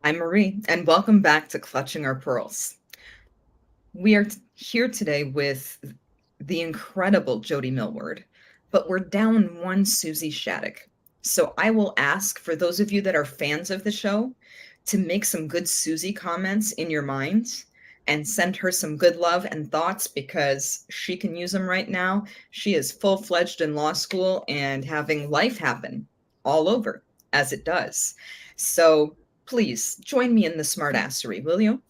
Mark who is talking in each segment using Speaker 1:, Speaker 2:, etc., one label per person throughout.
Speaker 1: I'm Marie, and welcome back to Clutching Our Pearls. We are here today with the incredible Jody Millward, but we're down one Susie Shattuck. So I will ask for those of you that are fans of the show to make some good Susie comments in your mind and send her some good love and thoughts because she can use them right now. She is full-fledged in law school and having life happen all over as it does. So please join me in the smartassery, will you?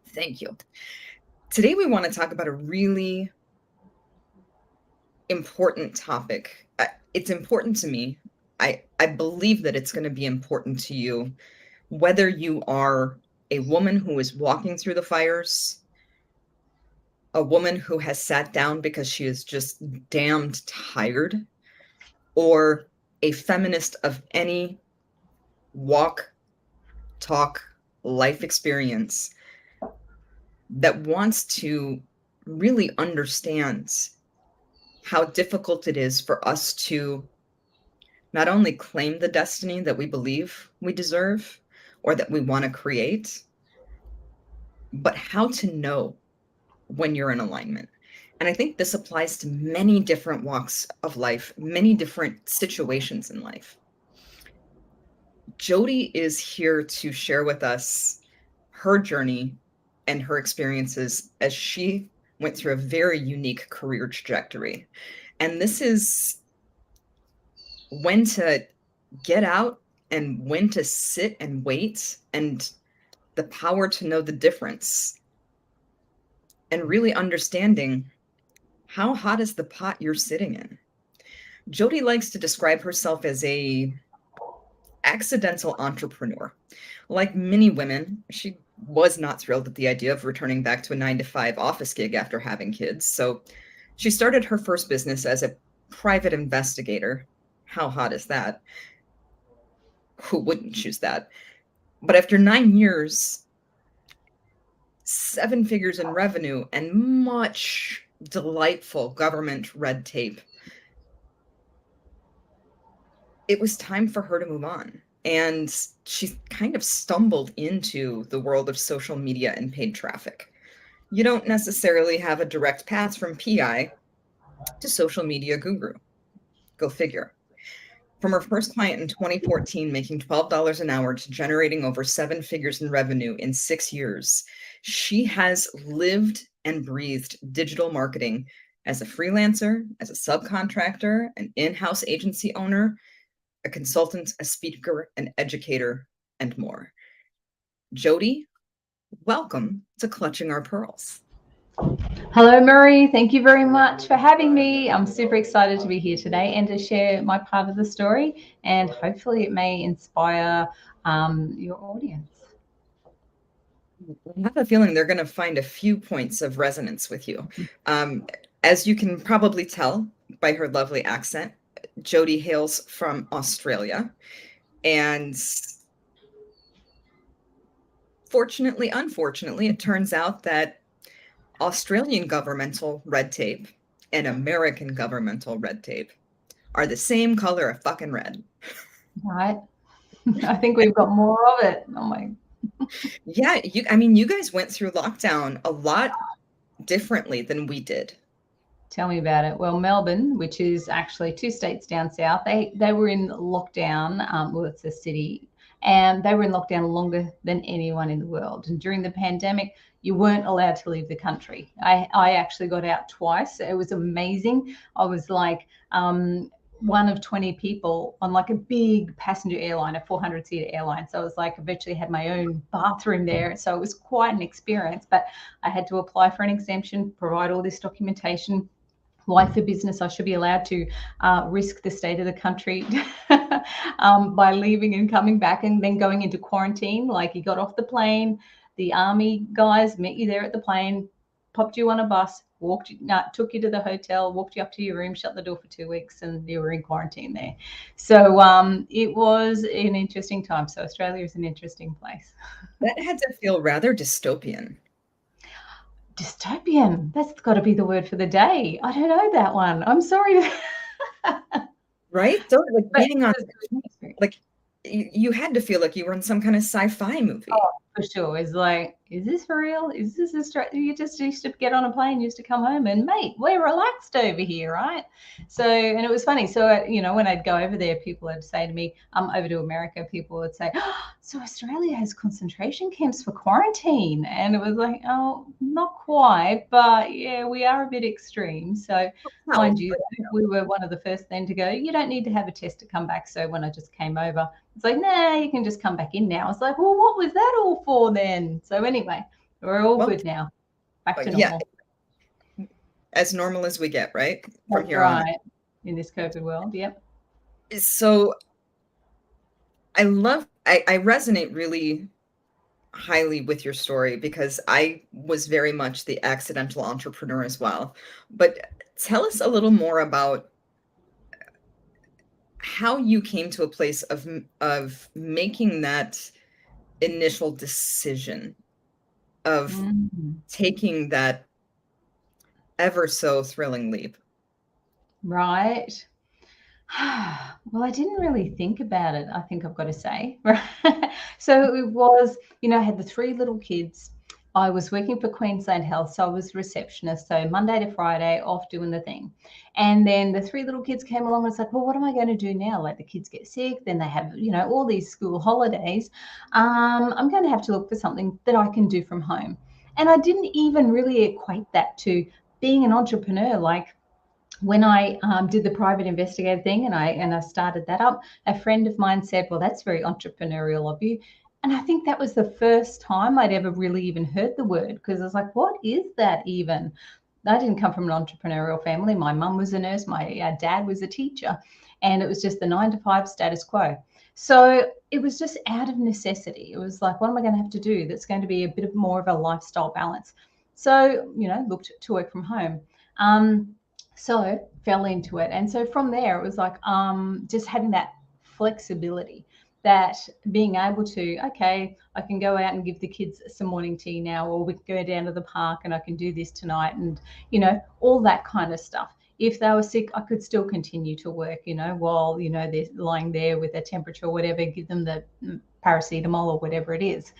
Speaker 1: Thank you. Today we want to talk about a really important topic. It's important to me. I believe that it's going to be important to you, whether you are a woman who is walking through the fires, a woman who has sat down because she is just damned tired, or a feminist of any walk, talk, life experience that wants to really understand how difficult it is for us to not only claim the destiny that we believe we deserve or that we want to create, but how to know when you're in alignment. And I think this applies to many different walks of life, many different situations in life. Jody is here to share with us her journey and her experiences as she went through a very unique career trajectory. And this is when to get out and when to sit and wait, and the power to know the difference, and really understanding how hot is the pot you're sitting in. Jody likes to describe herself as a accidental entrepreneur. Like many women, she was not thrilled at the idea of returning back to a 9-to-5 office gig after having kids. So she started her first business as a private investigator. How hot is that? Who wouldn't choose that? But after 9 years, 7 figures in revenue, and much delightful government red tape, it was time for her to move on. And she kind of stumbled into the world of social media and paid traffic. You don't necessarily have a direct path from PI to social media guru. Go figure. From her first client in 2014, making $12 an hour, to generating over 7 figures in revenue in 6 years, she has lived and breathed digital marketing as a freelancer, as a subcontractor, an in-house agency owner, a consultant, a speaker, an educator, and more. Jody, welcome to Clutching Our Pearls.
Speaker 2: Hello, Marie. Thank you very much for having me. I'm super excited to be here today and to share my part of the story, and hopefully it may inspire your audience.
Speaker 1: I have a feeling they're going to find a few points of resonance with you. As you can probably tell by her lovely accent, Jody hails from Australia, and unfortunately, it turns out that Australian governmental red tape and American governmental red tape are the same color of fucking red.
Speaker 2: Right? I think we've got more of it. Oh my.
Speaker 1: Yeah, you guys went through lockdown a lot differently than we did.
Speaker 2: Tell me about it. Well, Melbourne, which is actually 2 states down south, they were in lockdown. Well, it's a city, and they were in lockdown longer than anyone in the world. And during the pandemic, you weren't allowed to leave the country. I actually got out twice. It was amazing. I was like one of 20 people on like a big passenger airline, a 400-seater airline. So I was like, I virtually had my own bathroom there. So it was quite an experience, but I had to apply for an exemption, provide all this documentation. Why for business I should be allowed to risk the state of the country by leaving and coming back and then going into quarantine. Like, you got off the plane, the army guys met you there at the plane, popped you on a bus, took you to the hotel, walked you up to your room, shut the door for 2 weeks, and you were in quarantine there. So it was an interesting time. So Australia is an interesting place.
Speaker 1: That had to feel rather dystopian.
Speaker 2: Dystopian. That's got to be the word for the day. I don't know that one. I'm sorry.
Speaker 1: Right? So like being on, like, you had to feel like you were in some kind of sci-fi movie.
Speaker 2: Oh, for sure. It's like, is this for real? Is this Australia? You just used to get on a plane, used to come home and, mate, we're relaxed over here, right? So, and it was funny. So, when I'd go over there, people would say to me, over to America, people would say, oh, so Australia has concentration camps for quarantine. And it was like, oh, not quite, but yeah, we are a bit extreme. So,
Speaker 1: Well,
Speaker 2: mind you, we were one of the first then to go, you don't need to have a test to come back. So when I just came over, it's like, nah, you can just come back in now. It's like, well, what was that all for then? So anyway, we're all
Speaker 1: well,
Speaker 2: good now. Back to
Speaker 1: yeah,
Speaker 2: normal.
Speaker 1: as normal as we get, right? From
Speaker 2: That's
Speaker 1: here on.
Speaker 2: right. In this COVID world. Yep.
Speaker 1: So I resonate really highly with your story because I was very much the accidental entrepreneur as well. But tell us a little more about how you came to a place of making that initial decision of
Speaker 2: Mm.
Speaker 1: taking that ever so thrilling leap.
Speaker 2: Right. Well, I didn't really think about it, I think I've got to say. So it was, I had the three little kids. I was working for Queensland Health, so I was receptionist. So Monday to Friday, off doing the thing. And then the three little kids came along and it's like, well, what am I going to do now? Like the kids get sick, then they have, all these school holidays. I'm going to have to look for something that I can do from home. And I didn't even really equate that to being an entrepreneur. Like, when I did the private investigator thing and I started that up, a friend of mine said, well, that's very entrepreneurial of you. And I think that was the first time I'd ever really even heard the word, because I was like, what is that even? I didn't come from an entrepreneurial family. My mum was a nurse, my dad was a teacher, and it was just the 9 to 5 status quo. So it was just out of necessity. It was like, what am I going to have to do that's going to be a bit of more of a lifestyle balance? So, looked to work from home. So fell into it. And so from there, it was like just having that flexibility, that being able to, okay, I can go out and give the kids some morning tea now, or we can go down to the park and I can do this tonight, and, all that kind of stuff. If they were sick, I could still continue to work, while, they're lying there with a temperature or whatever, give them the paracetamol or whatever it is.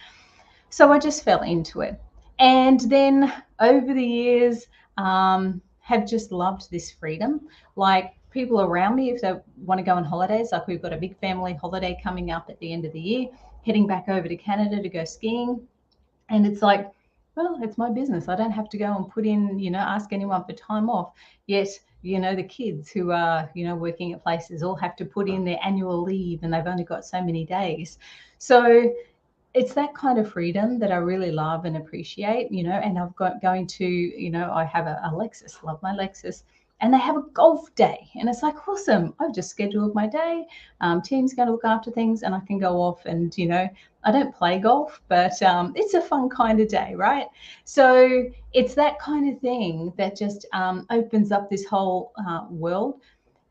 Speaker 2: So I just fell into it. And then over the years, have just loved this freedom. Like people around me, if they want to go on holidays, like we've got a big family holiday coming up at the end of the year, heading back over to Canada to go skiing. And it's like, well, it's my business. I don't have to go and put in, ask anyone for time off. Yet, the kids who are, working at places all have to put in their annual leave and they've only got so many days. So it's that kind of freedom that I really love and appreciate, and I've got going to, I have a Lexus, love my Lexus, and they have a golf day. And it's like, awesome. I've just scheduled my day. Team's going to look after things and I can go off and, I don't play golf, but it's a fun kind of day, right? So it's that kind of thing that just opens up this whole world.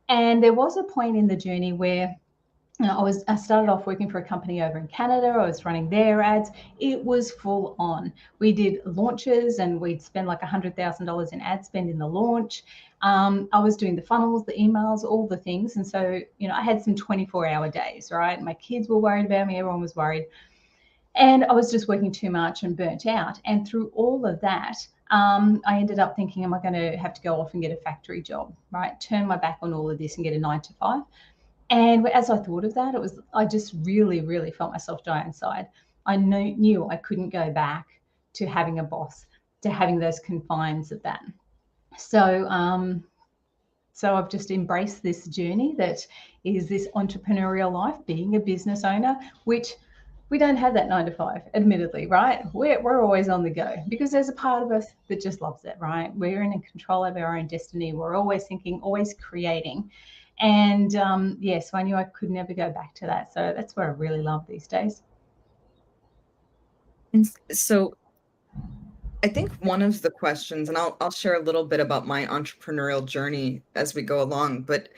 Speaker 2: And there was a point in the journey where I started off working for a company over in Canada. I was running their ads. It was full on. We did launches and we'd spend like $100,000 in ad spend in the launch. I was doing the funnels, the emails, all the things. And so, I had some 24-hour days, right? My kids were worried about me. Everyone was worried. And I was just working too much and burnt out. And through all of that, I ended up thinking, am I going to have to go off and get a factory job, right? Turn my back on all of this and get a 9 to 5. And as I thought of that, I just really, really felt myself die inside. I knew I couldn't go back to having a boss, to having those confines of that. So, so I've just embraced this journey that is this entrepreneurial life, being a business owner, which we don't have that 9 to 5, admittedly, right? We're always on the go because there's a part of us that just loves it, right? We're in control of our own destiny. We're always thinking, always creating. And so I knew I could never go back to that. So that's what I really love these days.
Speaker 1: And so I think one of the questions, and I'll share a little bit about my entrepreneurial journey as we go along, but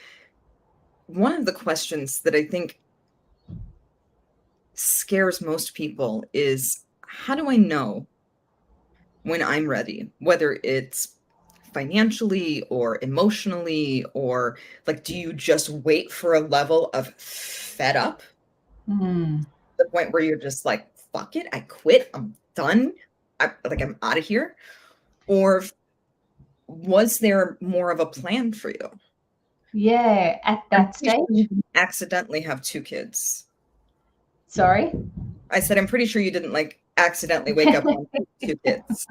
Speaker 1: one of the questions that I think scares most people is, how do I know when I'm ready? Whether it's financially or emotionally, or like, do you just wait for a level of fed up
Speaker 2: Mm.
Speaker 1: The point where you're just like, fuck it, I quit, I'm done, I'm out of here? Or was there more of a plan for you?
Speaker 2: Yeah, at
Speaker 1: I'm
Speaker 2: that
Speaker 1: pretty sure you
Speaker 2: stage.
Speaker 1: didn't accidentally have 2 kids.
Speaker 2: Sorry.
Speaker 1: I said, I'm pretty sure you didn't, like, accidentally wake up one day with 2 kids.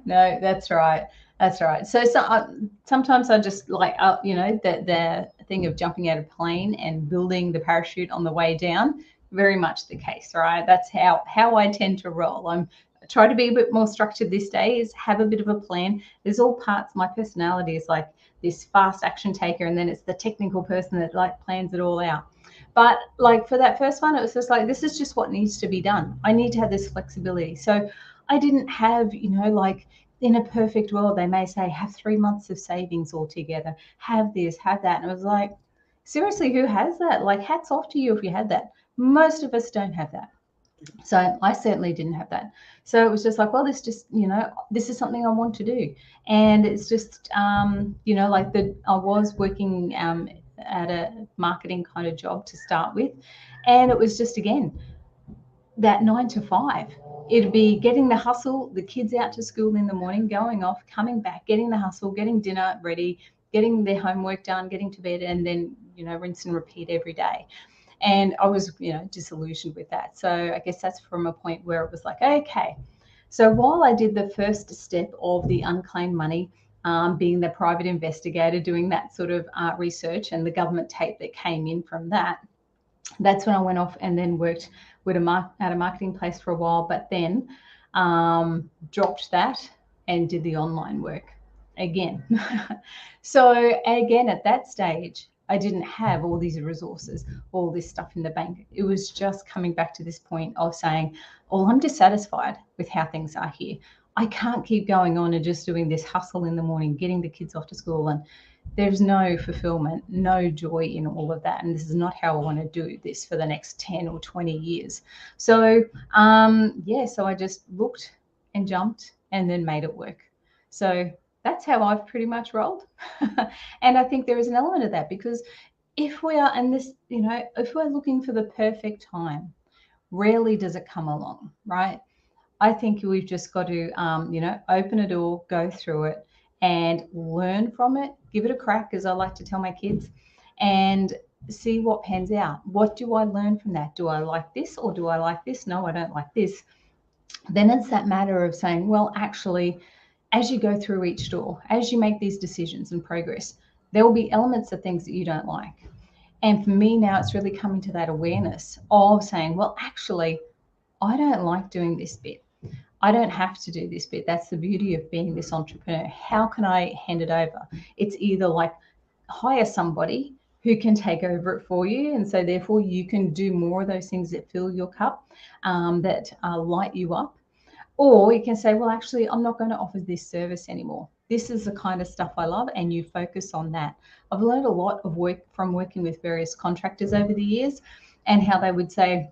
Speaker 2: No, that's right. That's right. Sometimes I just like, the thing of jumping out of a plane and building the parachute on the way down. Very much the case, right? That's how I tend to roll. I try to be a bit more structured these days. Have a bit of a plan. There's all parts. My personality is like this fast action taker, and then it's the technical person that like plans it all out. But like for that first one, it was just like, this is just what needs to be done. I need to have this flexibility. So I didn't have, like in a perfect world, they may say, have 3 months of savings altogether, have this, have that. And it was like, seriously, who has that? Like, hats off to you if you had that. Most of us don't have that. So I certainly didn't have that. So it was just like, well, this is something I want to do. And it's just, I was working at a marketing kind of job to start with. And it was just, again, that 9 to 5. It'd be getting the hustle, the kids out to school in the morning, going off, coming back, getting the hustle, getting dinner ready, getting their homework done, getting to bed, and then, rinse and repeat every day. And I was, disillusioned with that. So I guess that's from a point where it was like, okay. So while I did the first step of the unclaimed money, being the private investigator, doing that sort of research and the government tape that came in from that, that's when I went off and then worked at a marketing place for a while, but then dropped that and did the online work again. So again, at that stage, I didn't have all these resources, all this stuff in the bank. It was just coming back to this point of saying, well, I'm dissatisfied with how things are here. I can't keep going on and just doing this hustle in the morning, getting the kids off to school, and there's no fulfillment, no joy in all of that. And this is not how I want to do this for the next 10 or 20 years. So, so I just looked and jumped and then made it work. So that's how I've pretty much rolled. And I think there is an element of that, because if we are in this, if we're looking for the perfect time, rarely does it come along, right? I think we've just got to, open a door, go through it, and learn from it. Give it a crack, as I like to tell my kids, and see what pans out. What do I learn from that? Do I like this or do I like this? No, I don't like this. Then it's that matter of saying, well, actually, as you go through each door, as you make these decisions and progress, there will be elements of things that you don't like. And for me now, it's really coming to that awareness of saying, well, actually, I don't like doing this bit. I don't have to do this bit. That's the beauty of being this entrepreneur. How can I hand it over? It's either like hire somebody who can take over it for you. And so therefore you can do more of those things that fill your cup, that light you up. Or you can say, well, actually, I'm not going to offer this service anymore. This is the kind of stuff I love, and you focus on that. I've learned a lot of work from working with various contractors over the years, and how they would say,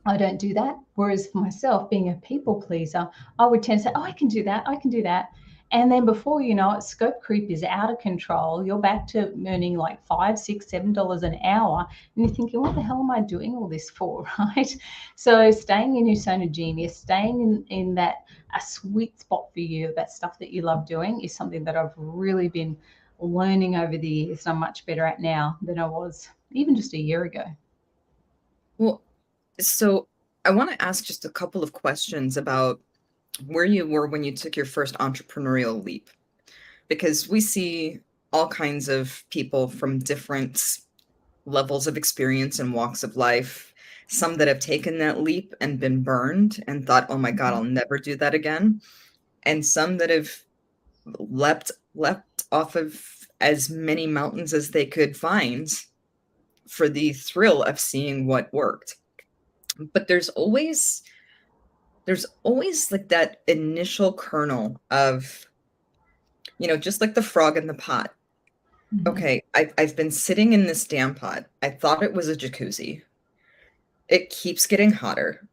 Speaker 2: I don't do that. Whereas for myself, being a people pleaser, I would tend to say, oh, I can do that. I can do that. And then before you know it, scope creep is out of control. You're back to earning like $5, $6, $7 an hour. And you're thinking, what the hell am I doing all this for? Right. So staying in your zone of genius, staying in that a sweet spot for you, that stuff that you love doing, is something that I've really been learning over the years. And I'm much better at now than I was even just a year ago.
Speaker 1: Well, so I want to ask just a couple of questions about where you were when you took your first entrepreneurial leap, because we see all kinds of people from different levels of experience and walks of life. Some that have taken that leap and been burned and thought, oh my God, I'll never do that again. And some that have leapt off of as many mountains as they could find for the thrill of seeing what worked. But there's always like that initial kernel of, just like the frog in the pot. Okay, I've been sitting in this damn pot. I thought it was a jacuzzi. It keeps getting hotter.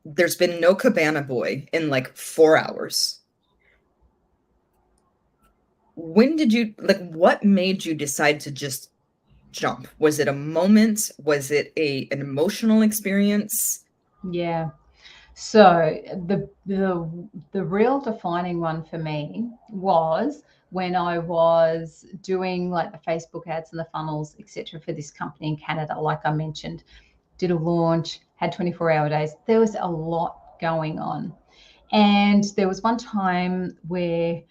Speaker 1: There's been no cabana boy in like 4 hours. When did you, like, what made you decide to just jump? Was it a moment? Was it an emotional experience?
Speaker 2: Yeah. So the real defining one for me was when I was doing like the Facebook ads and the funnels, etc., for this company in Canada. Like I mentioned, did a launch, had 24-hour days. There was a lot going on, and there was one time where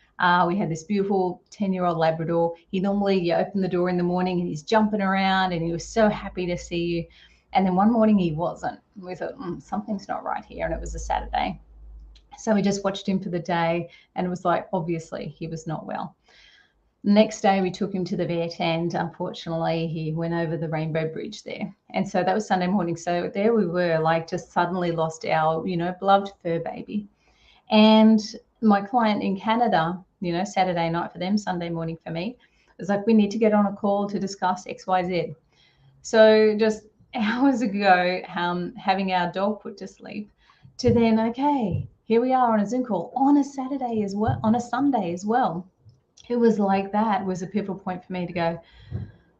Speaker 2: we had this beautiful 10-year-old Labrador. He normally, you open the door in the morning and he's jumping around and he was so happy to see you. And then one morning he wasn't. We thought, something's not right here. And it was a Saturday. So we just watched him for the day, and it was like, obviously, he was not well. Next day, we took him to the vet, and unfortunately, he went over the Rainbow Bridge there. And so that was Sunday morning. So there we were, like, just suddenly lost our, beloved fur baby. And my client in Canada, Saturday night for them, Sunday morning for me, was like, we need to get on a call to discuss XYZ. So just hours ago, having our dog put to sleep, to then, okay, here we are on a Zoom call on a Saturday as well, on a Sunday as well. It was like that was a pivotal point for me to go,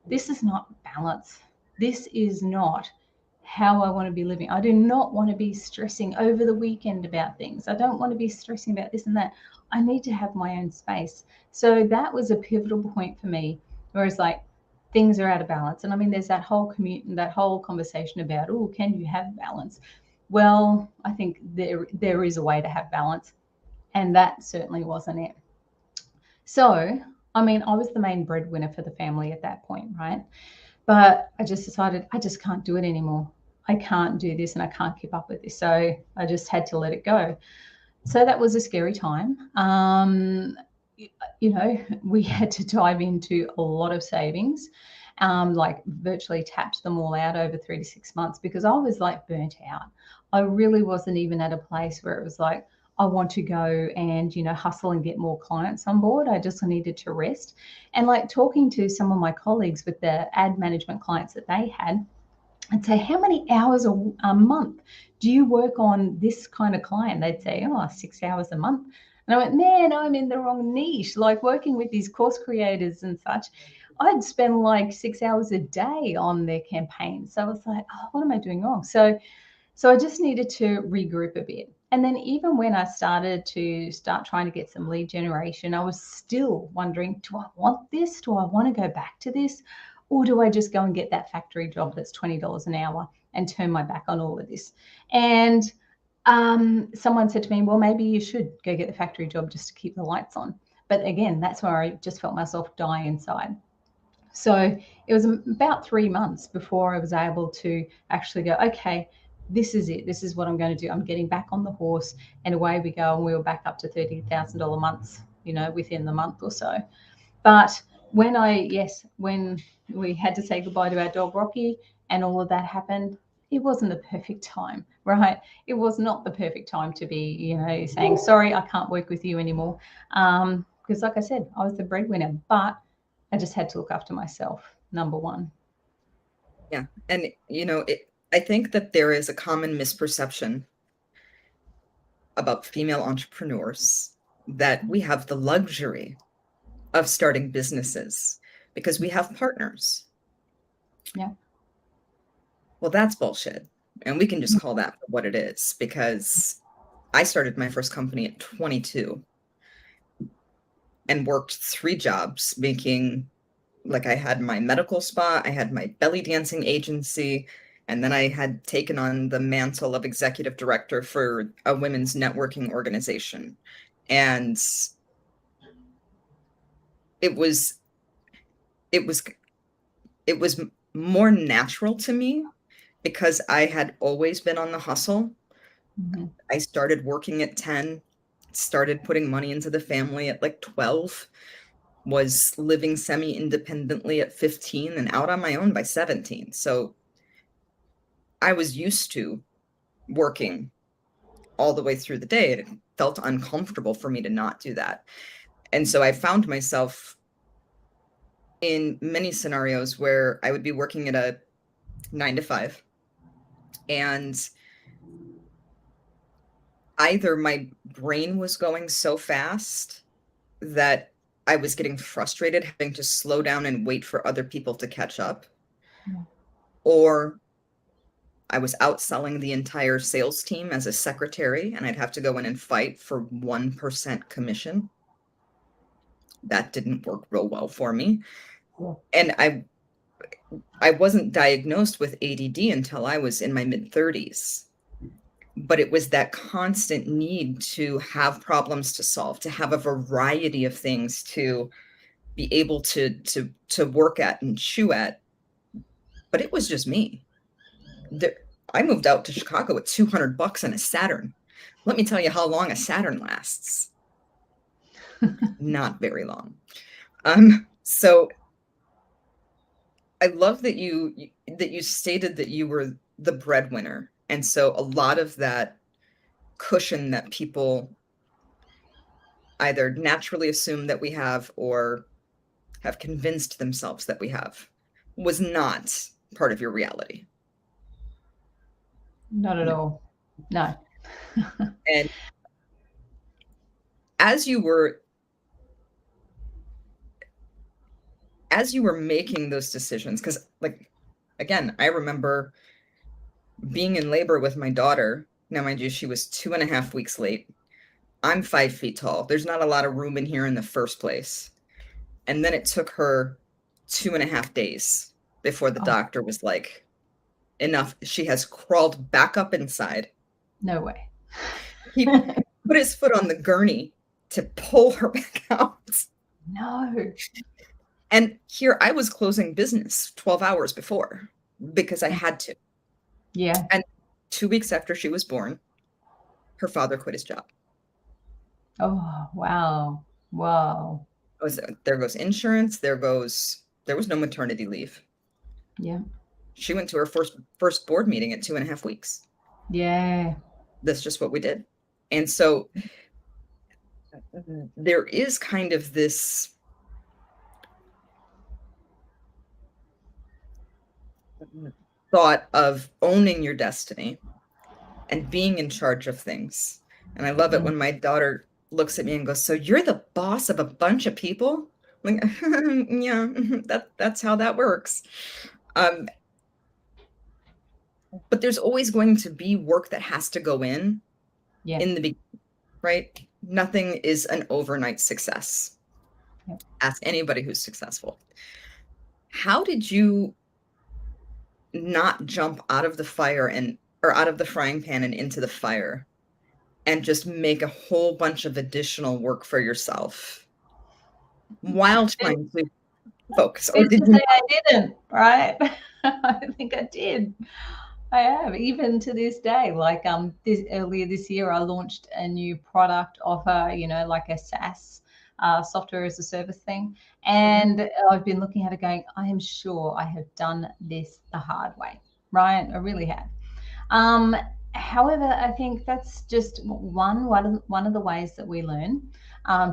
Speaker 2: this is not balance. This is not how I want to be living. I do not want to be stressing over the weekend about things. I don't want to be stressing about this and that. I need to have my own space. So that was a pivotal point for me, whereas like things are out of balance. And I mean, there's that whole conversation about, oh, can you have balance? Well, I think there is a way to have balance, and that certainly wasn't it. So, I mean, I was the main breadwinner for the family at that point, right? But I just decided I just can't do it anymore. I can't do this and I can't keep up with this. So I just had to let it go. So that was a scary time. We had to dive into a lot of savings, like virtually tapped them all out over 3 to 6 months because I was like burnt out. I really wasn't even at a place where it was like, I want to go and, hustle and get more clients on board. I just needed to rest. And like talking to some of my colleagues with the ad management clients that they had, I'd say, how many hours a month do you work on this kind of client? They'd say, 6 hours a month. And I went, man, I'm in the wrong niche. Like working with these course creators and such, I'd spend like 6 hours a day on their campaigns. So I was like, what am I doing wrong? So I just needed to regroup a bit. And then even when I started trying to get some lead generation, I was still wondering, do I want this? Do I want to go back to this? Or do I just go and get that factory job that's $20 an hour and turn my back on all of this? And someone said to me, well, maybe you should go get the factory job just to keep the lights on. But again, that's where I just felt myself die inside. So it was about 3 months before I was able to actually go, okay, this is it. This is what I'm going to do. I'm getting back on the horse, and away we go. And we were back up to $30,000 months, within the month or so. But when we had to say goodbye to our dog Rocky and all of that happened, it wasn't the perfect time, right? It was not the perfect time to be, saying, sorry, I can't work with you anymore. Because like I said, I was the breadwinner, but I just had to look after myself, number one.
Speaker 1: Yeah. And, I think that there is a common misperception about female entrepreneurs that we have the luxury of starting businesses because we have partners.
Speaker 2: Yeah.
Speaker 1: Well, that's bullshit. And we can just call that for what it is, because I started my first company at 22 and worked 3 jobs, making, like, I had my medical spa, I had my belly dancing agency, and then I had taken on the mantle of executive director for a women's networking organization. And it was more natural to me because I had always been on the hustle.
Speaker 2: Mm-hmm.
Speaker 1: I started working at 10, started putting money into the family at like 12, was living semi-independently at 15, and out on my own by 17. So I was used to working all the way through the day, and it felt uncomfortable for me to not do that. And so I found myself in many scenarios where I would be working at a 9 to 5, and either my brain was going so fast that I was getting frustrated having to slow down and wait for other people to catch up,
Speaker 2: Yeah.
Speaker 1: or I was outselling the entire sales team as a secretary, and I'd have to go in and fight for 1% commission. That didn't work real well for me.
Speaker 2: Yeah.
Speaker 1: And I wasn't diagnosed with ADD until I was in my mid-30s. But it was that constant need to have problems to solve, to have a variety of things to be able to work at and chew at. But it was just me. There, I moved out to Chicago with $200 and a Saturn. Let me tell you how long a Saturn lasts. Not very long. So I love that you stated that you were the breadwinner. And so a lot of that cushion that people either naturally assume that we have or have convinced themselves that we have was not part of your reality.
Speaker 2: Not at
Speaker 1: No.
Speaker 2: all. No.
Speaker 1: And as you were making those decisions, because like again, I remember being in labor with my daughter. Now, mind you, she was 2.5 weeks late. I'm 5 feet tall. There's not a lot of room in here in the first place. And then it took her 2.5 days before the
Speaker 2: Oh,
Speaker 1: doctor was like, enough. She has crawled back up inside.
Speaker 2: no way.
Speaker 1: He put his foot on the gurney to pull her back out.
Speaker 2: No.
Speaker 1: And here I was closing business 12 hours before because I had to.
Speaker 2: Yeah.
Speaker 1: And 2 weeks after she was born, her father quit his job.
Speaker 2: Oh, wow. Wow.
Speaker 1: There goes insurance. There was no maternity leave.
Speaker 2: Yeah.
Speaker 1: She went to her first board meeting at 2.5 weeks.
Speaker 2: Yeah.
Speaker 1: That's just what we did. And so there is kind of this thought of owning your destiny and being in charge of things. And I love it when my daughter looks at me and goes, "So you're the boss of a bunch of people?" I'm like, yeah, that's how that works. But there's always going to be work that has to go in
Speaker 2: Yeah.
Speaker 1: the beginning, right? Nothing is an overnight success.
Speaker 2: Yep.
Speaker 1: Ask anybody who's successful. How did you not jump out of the fire or out of the frying pan and into the fire and just make a whole bunch of additional work for yourself while trying to focus? Or
Speaker 2: Who's
Speaker 1: did
Speaker 2: to
Speaker 1: you
Speaker 2: say I didn't, right? I think I did. I have, even to this day. Like earlier this year, I launched a new product offer, like a SaaS, software as a service thing. And I've been looking at it going, I am sure I have done this the hard way, right? I really have. However, I think that's just one of the ways that we learn.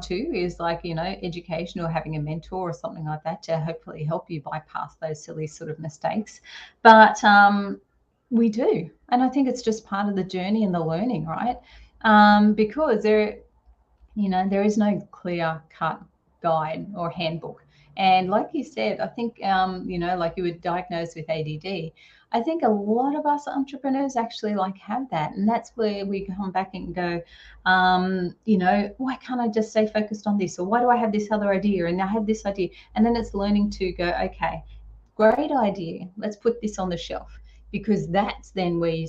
Speaker 2: Too is like, education or having a mentor or something like that to hopefully help you bypass those silly sort of mistakes. But we do. And I think it's just part of the journey and the learning, right? Because there is no clear cut guide or handbook. And like you said, I think, like you were diagnosed with ADD. I think a lot of us entrepreneurs actually like have that. And that's where we come back and go, why can't I just stay focused on this? Or why do I have this other idea? And I have this idea. And then it's learning to go, okay, great idea. Let's put this on the shelf, because that's then where you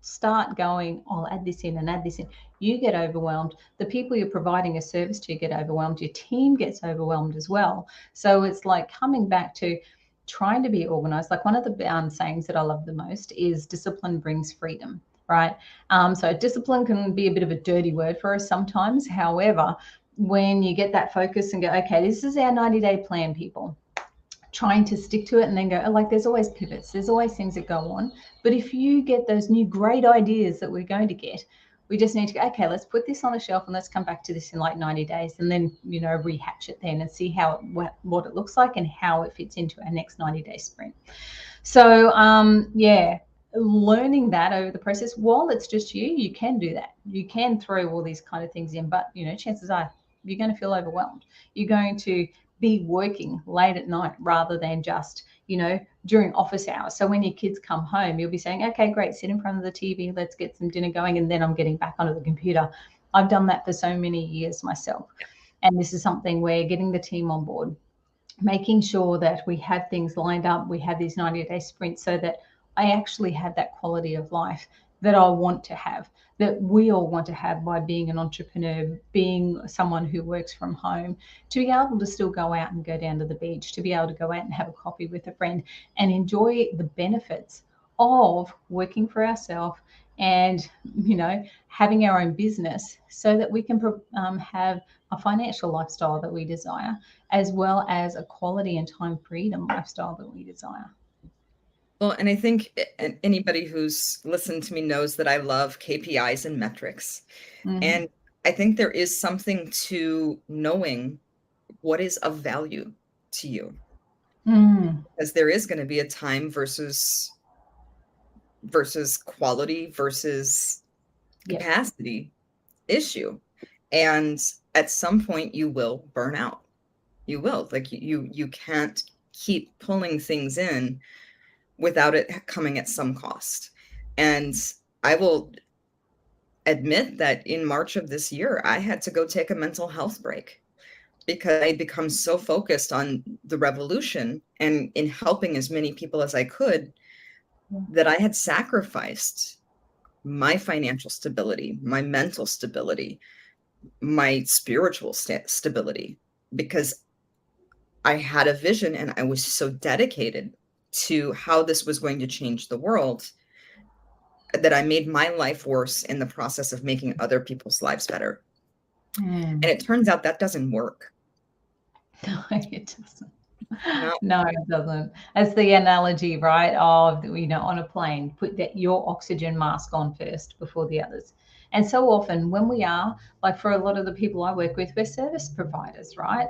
Speaker 2: start going, I'll add this in and add this in. You get overwhelmed. The people you're providing a service to get overwhelmed. Your team gets overwhelmed as well. So it's like coming back to trying to be organized. Like one of the sayings that I love the most is discipline brings freedom, right? So discipline can be a bit of a dirty word for us sometimes. However, when you get that focus and go, okay, this is our 90-day plan, people, trying to stick to it and then go, like, there's always pivots, there's always things that go on. But if you get those new great ideas that we're going to get, we just need to go, okay, let's put this on the shelf and let's come back to this in like 90 days and then, rehatch it then and see what it looks like and how it fits into our next 90-day sprint. So, learning that over the process, while it's just you can do that. You can throw all these kind of things in, but, chances are you're going to feel overwhelmed. You're going to be working late at night rather than just, during office hours. So when your kids come home, you'll be saying, okay, great, sit in front of the TV, let's get some dinner going, and then I'm getting back onto the computer. I've done that for so many years myself. And this is something where getting the team on board, making sure that we have things lined up, we have these 90-day sprints so that I actually have that quality of life that I want to have, that we all want to have by being an entrepreneur, being someone who works from home, to be able to still go out and go down to the beach, to be able to go out and have a coffee with a friend and enjoy the benefits of working for ourselves and, having our own business so that we can have a financial lifestyle that we desire, as well as a quality and time freedom lifestyle that we desire.
Speaker 1: Well, and I think anybody who's listened to me knows that I love KPIs and metrics. And I think there is something to knowing what is of value to you. Because there is going to be a time versus quality versus capacity issue. And at some point you will burn out. You will. Like you can't keep pulling things in without it coming at some cost. And I will admit that in March of this year, I had to go take a mental health break because I'd become so focused on the revolution and in helping as many people as I could that I had sacrificed my financial stability, my mental stability, my spiritual stability, because I had a vision and I was so dedicated to how this was going to change the world that I made my life worse in the process of making other people's lives better. And it turns out that doesn't work.
Speaker 2: No, it doesn't. No, it doesn't. It's the analogy, right, of, on a plane, put your oxygen mask on first before the others. And so often when we are, like for a lot of the people I work with, we're service providers, right?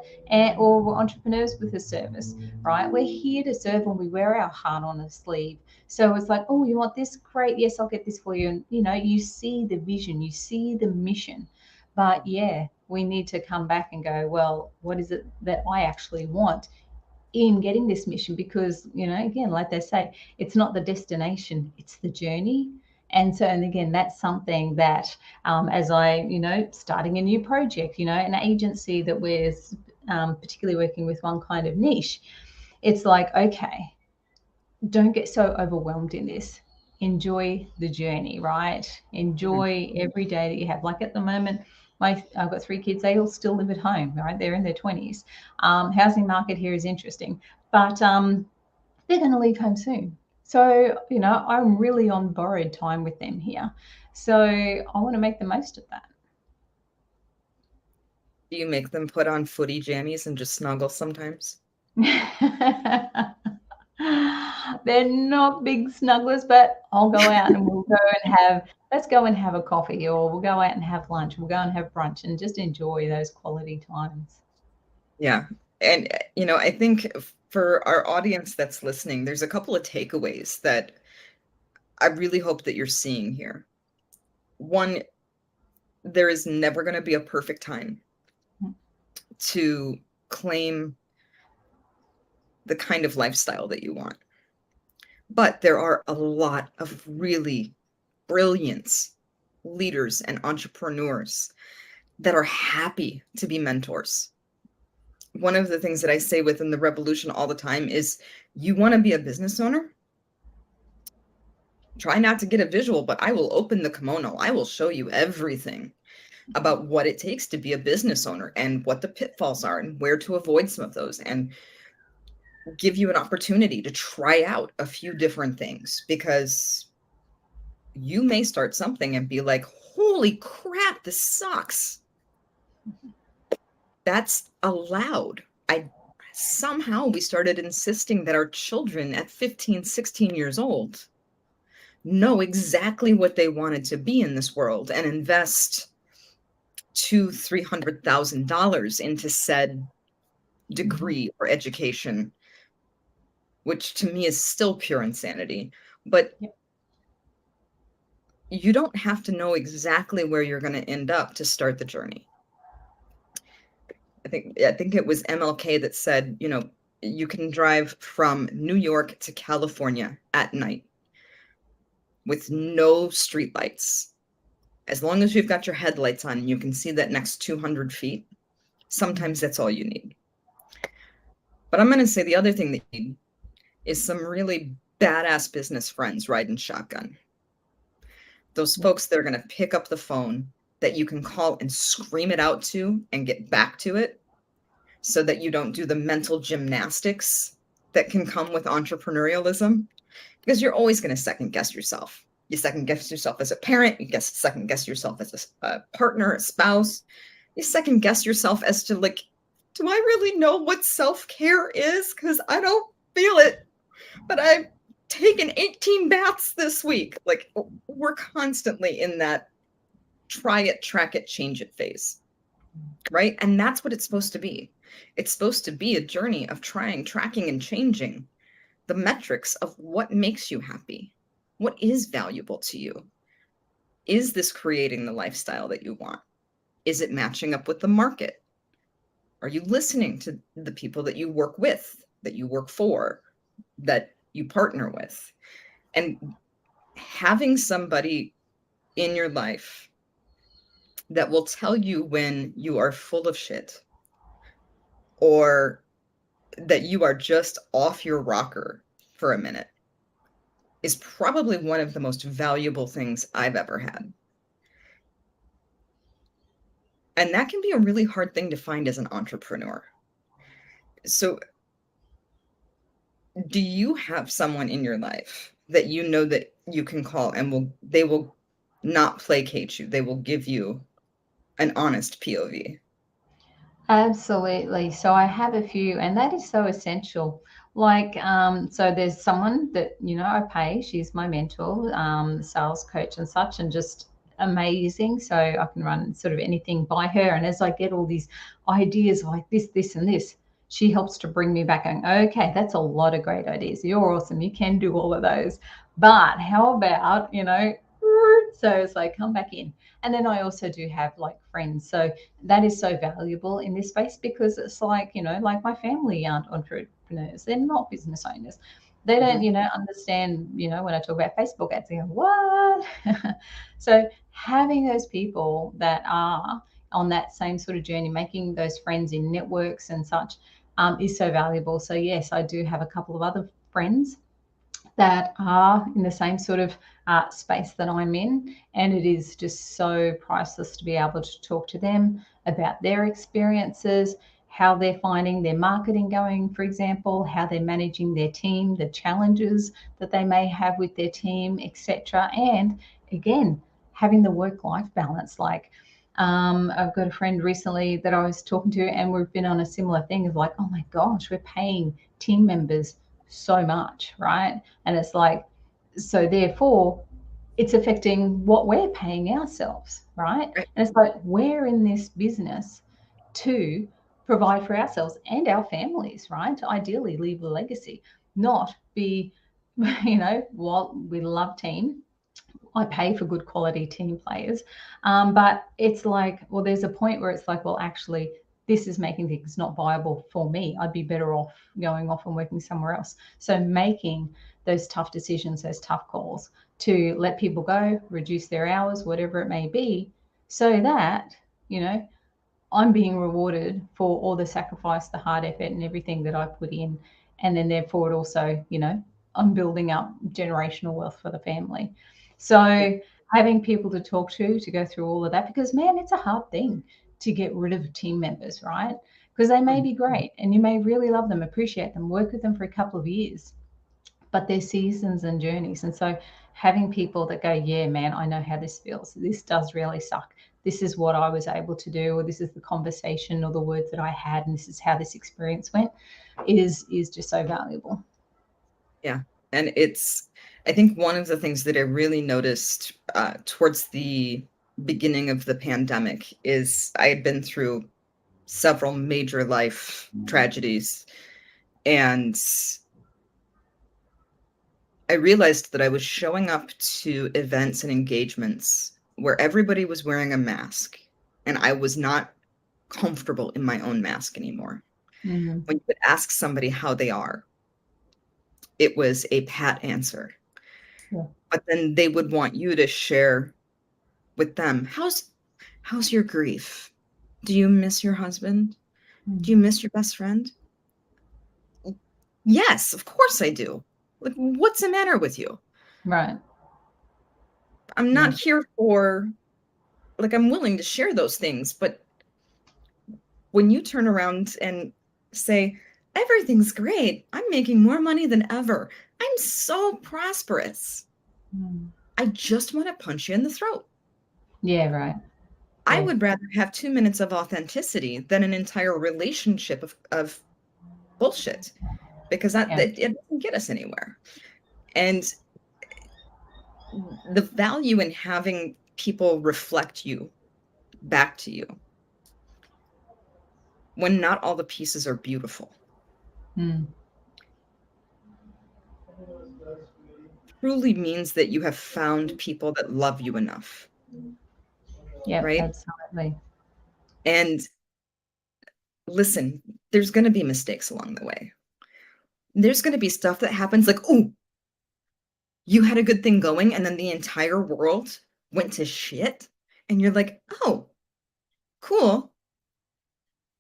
Speaker 2: Or we're entrepreneurs with a service, right? We're here to serve and we wear our heart on a sleeve. So it's like, oh, you want this? Great. Yes, I'll get this for you. And, you see the vision, you see the mission. But yeah, we need to come back and go, well, what is it that I actually want in getting this mission? Because, again, like they say, it's not the destination, it's the journey. And so, and again, that's something that as I, starting a new project, an agency that we're particularly working with one kind of niche, it's like, okay, don't get so overwhelmed in this. Enjoy the journey, right? Enjoy every day that you have. Like at the moment, I've got 3 kids. They all still live at home, right? They're in their 20s. Housing market here is interesting, but they're going to leave home soon. So, I'm really on borrowed time with them here. So I want to make the most of that.
Speaker 1: Do you make them put on footy jammies and just snuggle sometimes?
Speaker 2: They're not big snugglers, but I'll go out and let's go and have a coffee, or we'll go out and have lunch. We'll go and have brunch and just enjoy those quality times.
Speaker 1: Yeah. And, I think for our audience that's listening, there's a couple of takeaways that I really hope that you're seeing here. One, there is never going to be a perfect time to claim the kind of lifestyle that you want. But there are a lot of really brilliant leaders and entrepreneurs that are happy to be mentors. One of the things that I say within the revolution all the time is, you want to be a business owner? Try not to get a visual, but I will open the kimono. I will show you everything about what it takes to be a business owner and what the pitfalls are and where to avoid some of those, and give you an opportunity to try out a few different things, because you may start something and be like, holy crap, this sucks. That's allowed. Somehow we started insisting that our children at 15, 16 years old know exactly what they wanted to be in this world and invest $200,000-$300,000 into said degree or education, which to me is still pure insanity. But you don't have to know exactly where you're going to end up to start the journey. I think it was MLK that said, You can drive from New York to California at night with no streetlights. As long as you've got your headlights on and you can see that next 200 feet, sometimes that's all you need. But I'm going to say the other thing that you need is some really badass business friends riding shotgun. Those folks that are going to pick up the phone that you can call and scream it out to and get back to it, so that you don't do the mental gymnastics that can come with entrepreneurialism, because you're always going to second guess yourself. You second guess yourself as a parent, you second guess yourself as a partner, a spouse. You second guess yourself as to, like, do I really know what self-care is? Because I don't feel it, but I've taken 18 baths this week. Like, we're constantly in that try it, track it, change it phase, right? And that's what it's supposed to be. It's supposed to be a journey of trying, tracking, and changing the metrics of what makes you happy. What is valuable to you? Is this creating the lifestyle that you want? Is it matching up with the market? Are you listening to the people that you work with, that you work for, that you partner with? And having somebody in your life that will tell you when you are full of shit, or that you are just off your rocker for a minute, is probably one of the most valuable things I've ever had. And that can be a really hard thing to find as an entrepreneur. So, do you have someone in your life that you know that you can call and they will not placate you? They will give you an honest POV.
Speaker 2: Absolutely. So I have a few, and that is so essential. Like, so there's someone that, I pay, she's my mentor, sales coach and such, and just amazing. So I can run sort of anything by her. And as I get all these ideas like this, and this, she helps to bring me back and, okay, that's a lot of great ideas. You're awesome. You can do all of those. But how about, so it's like, come back in. And then I also do have like friends. So that is so valuable in this space, because it's like, like my family aren't entrepreneurs. They're not business owners. They don't, understand, when I talk about Facebook ads, they go, what? So having those people that are on that same sort of journey, making those friends in networks and such, is so valuable. So yes, I do have a couple of other friends that are in the same sort of space that I'm in. And it is just so priceless to be able to talk to them about their experiences, how they're finding their marketing going, for example, how they're managing their team, the challenges that they may have with their team, etc. And again, having the work-life balance. Like, I've got a friend recently that I was talking to, and we've been on a similar thing of like, oh my gosh, we're paying team members so much, right? And it's like, so therefore it's affecting what we're paying ourselves, right?
Speaker 1: Right.
Speaker 2: And it's like, we're in this business to provide for ourselves and our families, right? To ideally leave a legacy, not be, while we love team, I pay for good quality team players. But it's like, well, there's a point where it's like, well, actually, this is making things not viable for me. I'd be better off going off and working somewhere else. So making those tough decisions, those tough calls to let people go, reduce their hours, whatever it may be, so that, I'm being rewarded for all the sacrifice, the hard effort and everything that I put in. And then therefore it also, I'm building up generational wealth for the family. So having people to talk to go through all of that, because man, it's a hard thing to get rid of team members, right? Because they may be great and you may really love them, appreciate them, work with them for a couple of years, but they're seasons and journeys. And so having people that go, yeah, man, I know how this feels. This does really suck. This is what I was able to do, or this is the conversation or the words that I had, and this is how this experience went, is just so valuable.
Speaker 1: Yeah. And I think one of the things that I really noticed towards the beginning of the pandemic is I had been through several major life tragedies, and I realized that I was showing up to events and engagements where everybody was wearing a mask, and I was not comfortable in my own mask anymore.
Speaker 2: Mhm.
Speaker 1: When you would ask somebody how they are, it was a pat answer.
Speaker 2: Yeah.
Speaker 1: But then they would want you to share with them, how's your grief? Do you miss your husband? Do you
Speaker 2: Mm.
Speaker 1: miss your best friend? Yes, of course I do. Like, what's the matter with you?
Speaker 2: Right.
Speaker 1: I'm
Speaker 2: Yeah.
Speaker 1: not here for, like, I'm willing to share those things, but when you turn around and say, everything's great, I'm making more money than ever, I'm so prosperous,
Speaker 2: Mm.
Speaker 1: I just want to punch you in the throat.
Speaker 2: Yeah, right.
Speaker 1: I
Speaker 2: Yeah.
Speaker 1: would rather have 2 minutes of authenticity than an entire relationship of bullshit, because
Speaker 2: Yeah.
Speaker 1: it doesn't get us anywhere. And the value in having people reflect you back to you when not all the pieces are beautiful
Speaker 2: Mm.
Speaker 1: truly means that you have found people that love you enough,
Speaker 2: Yep,
Speaker 1: right?
Speaker 2: absolutely.
Speaker 1: And listen, there's going to be mistakes along the way. There's going to be stuff that happens like, oh, you had a good thing going, and then the entire world went to shit. And you're like, oh, cool.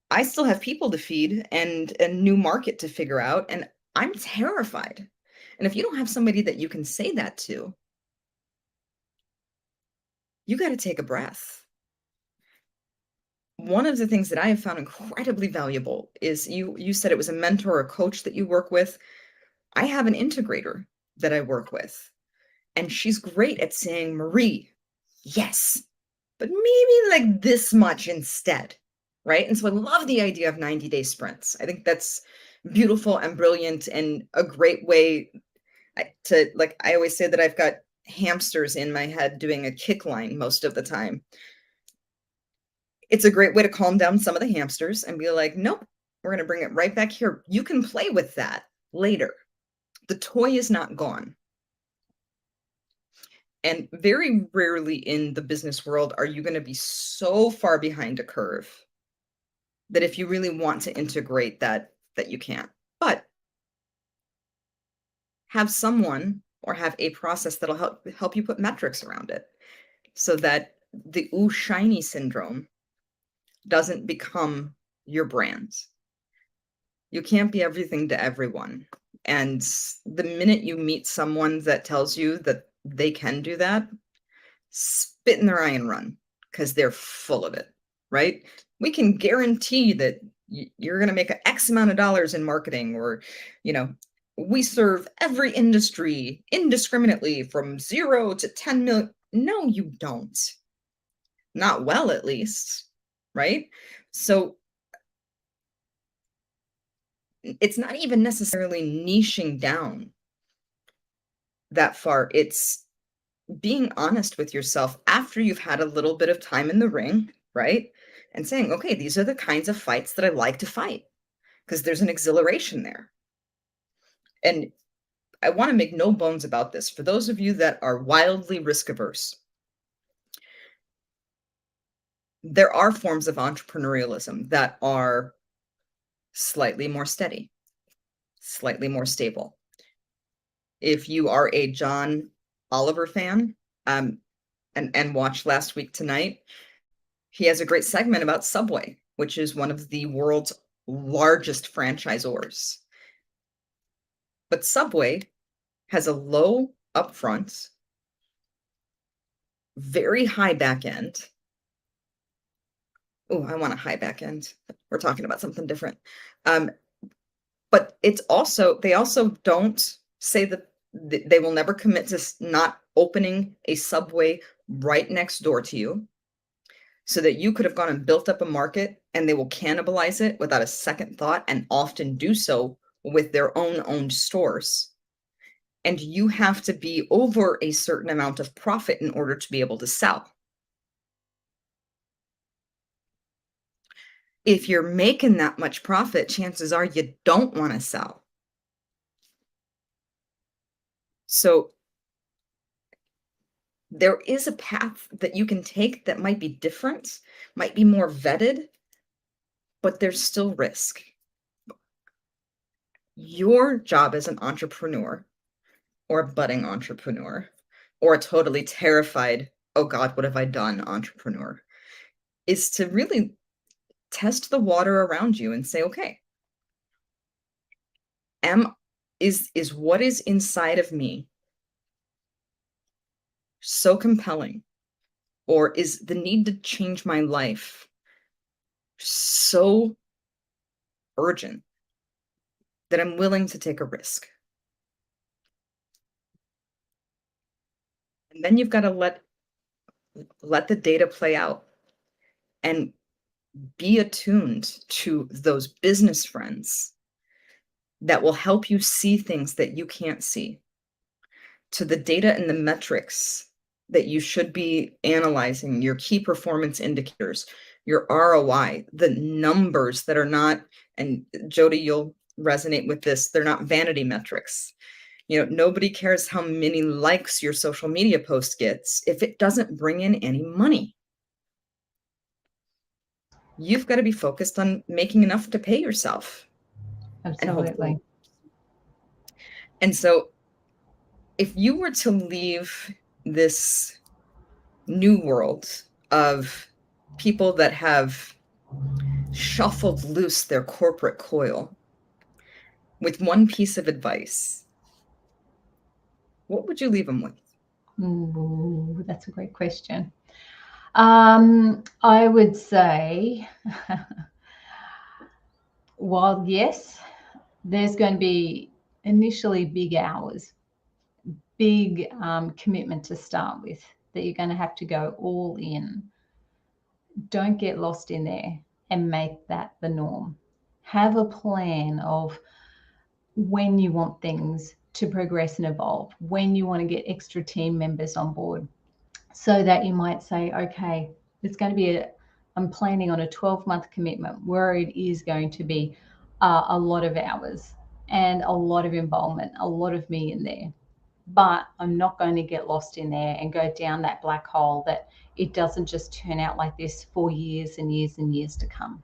Speaker 1: I still have people to feed and a new market to figure out. And I'm terrified. And if you don't have somebody that you can say that to, you got to take a breath. One of the things that I have found incredibly valuable is you said it was a mentor or a coach that you work with. I have an integrator that I work with, and she's great at saying, Marie, yes, but maybe like this much instead, right? And so I love the idea of 90-day sprints. I think that's beautiful and brilliant and a great way to, like, I always say that I've got hamsters in my head doing a kick line most of the time. It's a great way to calm down some of the hamsters and be like, nope, we're going to bring it right back here. You can play with that later. The toy is not gone. And very rarely in the business world are you going to be so far behind a curve that if you really want to integrate that you can't. But have someone or have a process that'll help you put metrics around it so that the ooh shiny syndrome doesn't become your brand. You can't be everything to everyone. And the minute you meet someone that tells you that they can do that, spit in their eye and run, because they're full of it, right? We can guarantee that you're going to make X amount of dollars in marketing, or, you know, we serve every industry indiscriminately from 0 to 10 million. No, you don't. Not well, at least, right? So it's not even necessarily niching down that far. It's being honest with yourself after you've had a little bit of time in the ring, right? And saying, okay, these are the kinds of fights that I like to fight because there's an exhilaration there. And I want to make no bones about this. For those of you that are wildly risk averse, there are forms of entrepreneurialism that are slightly more steady, slightly more stable. If you are a John Oliver fan, um, and watched Last Week Tonight, he has a great segment about Subway, which is one of the world's largest franchisors. But Subway has a low upfront, very high back end. Oh, I want a high back end. We're talking about something different. Um, but it's also, they also don't say that they will never commit to not opening a Subway right next door to you, so that you could have gone and built up a market, and they will cannibalize it without a second thought, and often do so with their own owned stores. And you have to be over a certain amount of profit in order to be able to sell. If you're making that much profit, chances are you don't want to sell. So there is a path that you can take that might be different, might be more vetted, but there's still risk. Your job as an entrepreneur or a budding entrepreneur or a totally terrified, "Oh God, what have I done?" entrepreneur is to really test the water around you and say, "Okay, am is what is inside of me so compelling, or is the need to change my life so urgent that I'm willing to take a risk?" And then you've gotta let the data play out and be attuned to those business friends that will help you see things that you can't see, to the data and the metrics that you should be analyzing, your key performance indicators, your ROI, the numbers that are not, and Jody, you'll resonate with this, they're not vanity metrics. Nobody cares how many likes your social media post gets if it doesn't bring in any money. You've got to be focused on making enough to pay yourself and hopefully.
Speaker 2: Absolutely.
Speaker 1: And so if you were to leave this new world of people that have shuffled loose their corporate coil with one piece of advice, what would you leave them with?
Speaker 2: Ooh, that's a great question. I would say, while yes, there's going to be initially big hours, big commitment to start with, that you're going to have to go all in. Don't get lost in there and make that the norm. Have a plan of when you want things to progress and evolve, when you want to get extra team members on board, so that you might say, okay, it's going to be I'm planning on a 12-month commitment where it is going to be a lot of hours and a lot of involvement, a lot of me in there. But I'm not going to get lost in there and go down that black hole that it doesn't just turn out like this for years and years and years to come.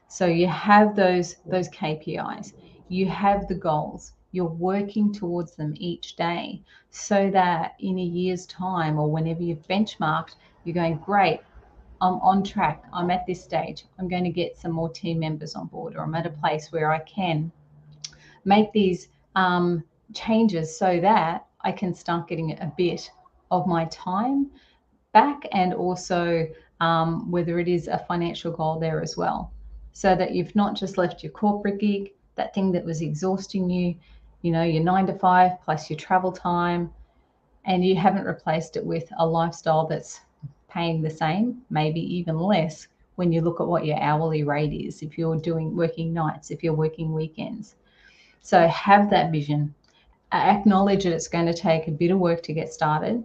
Speaker 2: So you have those KPIs, you have the goals, you're working towards them each day, so that in a year's time or whenever you've benchmarked, you're going, great, I'm on track, I'm at this stage, I'm going to get some more team members on board, or I'm at a place where I can make these changes so that I can start getting a bit of my time back, and also whether it is a financial goal there as well, so that you've not just left your corporate gig, that thing that was exhausting you, your 9 to 5 plus your travel time, and you haven't replaced it with a lifestyle that's paying the same, maybe even less, when you look at what your hourly rate is, if you're working nights, if you're working weekends. So have that vision. Acknowledge that it's going to take a bit of work to get started,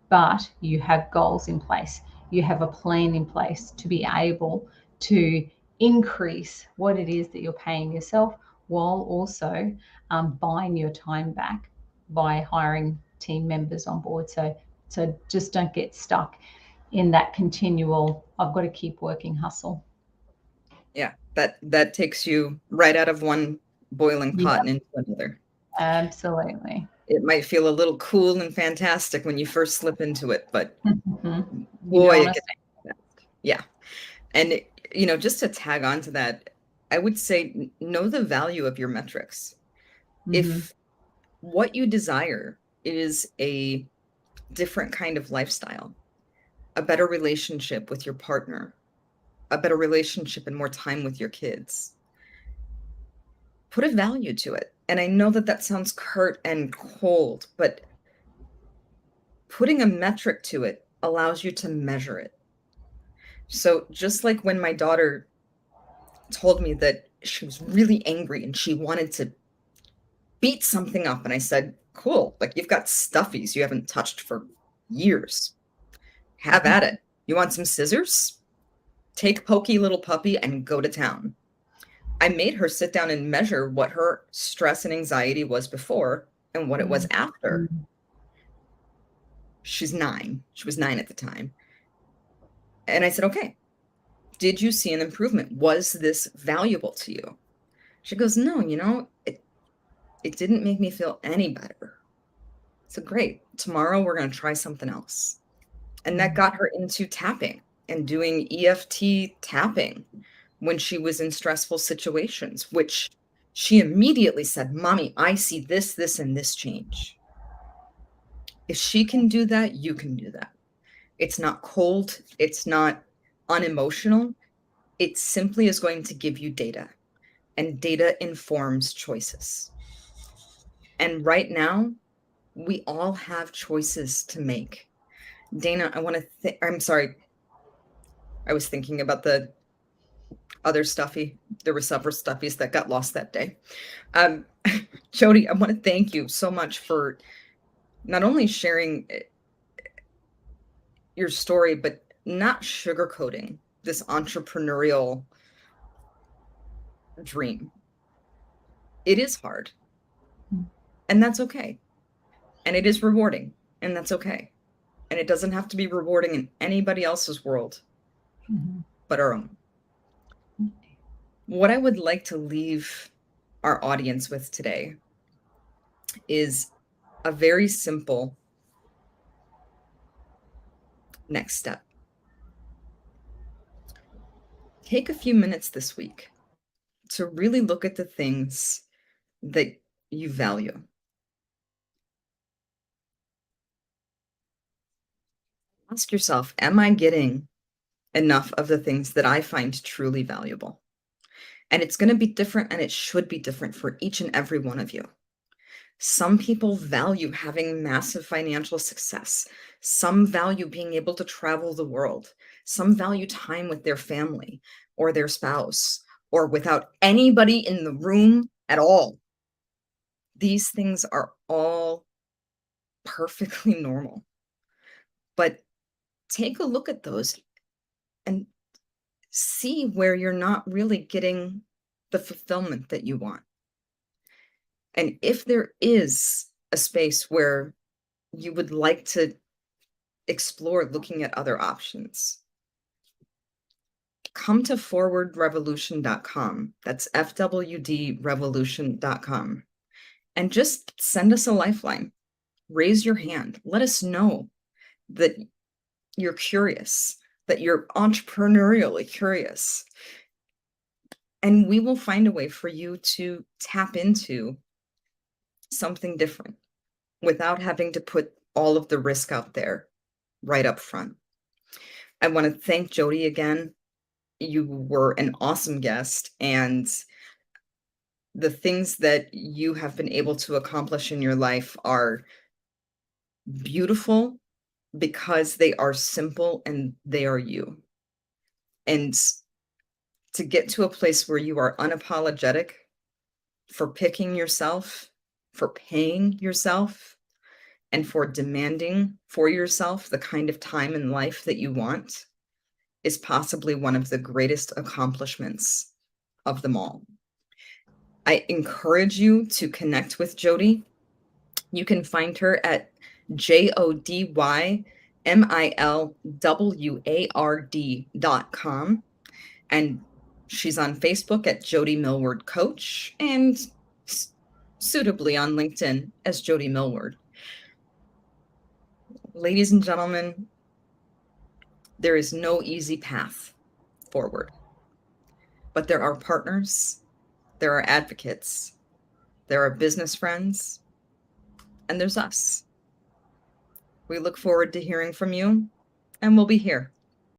Speaker 2: but you have goals in place. You have a plan in place to be able to increase what it is that you're paying yourself, while also buying your time back by hiring team members on board. So just don't get stuck in that continual, I've got to keep working hustle.
Speaker 1: Yeah, that takes you right out of one boiling pot
Speaker 2: Yeah,
Speaker 1: and into another.
Speaker 2: absolutely.
Speaker 1: It might feel a little cool and fantastic when you first slip into it, but
Speaker 2: You
Speaker 1: boy,
Speaker 2: don't
Speaker 1: it
Speaker 2: want to
Speaker 1: gets fast. Yeah. And just to tag on to that, I would say know the value of your metrics.
Speaker 2: say.
Speaker 1: If what you desire is a different kind of lifestyle, a better relationship with your partner, a better relationship and more time with your kids, put a value to it. And I know that that sounds curt and cold, but putting a metric to it allows you to measure it. So just like when my daughter told me that she was really angry and she wanted to beat something up, and I said, "Cool, like you've got stuffies you haven't touched for years. Have at it. You want some scissors? Take Pokey little puppy and go to town." I made her sit down and measure what her stress and anxiety was before and what it was after.
Speaker 2: Mhm.
Speaker 1: She's 9. She was 9 at the time. And I said, "Okay, did you see an improvement? Was this valuable to you?" She goes, "No, It didn't make me feel any better. So great. Tomorrow we're going to try something else. And that got her into tapping and doing EFT tapping when she was in stressful situations, which she immediately said, Mommy, I see this, this, and this change. If she can do that, you can do that. It's not cold. It's not unemotional. It simply is going to give you data, and data informs choices. And right now, we all have choices to make. Dana, I'm sorry. I was thinking about the other stuffy. There were several stuffies that got lost that day. Um, Jody, I want to thank you so much for not only sharing your story, but not sugarcoating this entrepreneurial dream. It is hard, and that's okay. And it is rewarding, and that's okay. And it doesn't have to be rewarding in anybody else's world but our own. What I would like to leave our audience with today is a very simple next step. Take a few minutes this week to really look at the things that you value. Ask yourself, am I getting enough of the things that I find truly valuable? And it's going to be different, and it should be different for each and every one of you. Some people value having massive financial success. Some value being able to travel the world. Some value time with their family or their spouse or without anybody in the room at all. These things are all perfectly normal. But take a look at those and see where you're not really getting the fulfillment that you want. And if there is a space where you would like to explore looking at other options, come to forwardrevolution.com. That's FWDrevolution.com. And just send us a lifeline. Raise your hand. Let us know that you're curious, that you're entrepreneurially curious. And we will find a way for you to tap into something different without having to put all of the risk out there right up front. I want to thank Jody again. You were an awesome guest, and the things that you have been able to accomplish in your life are beautiful because they are simple and they are you. And to get to a place where you are unapologetic for picking yourself, for paying yourself, and for demanding for yourself the kind of time in life that you want is possibly one of the greatest accomplishments of them all. I encourage you to connect with Jody. You can find her at JODYMILWARD.com. And she's on Facebook at Jody Millward Coach and suitably on LinkedIn as Jody Millward. Ladies and gentlemen, there is no easy path forward, but there are partners, there are advocates, there are business friends, and there's us. We look forward to hearing from you, and we'll be here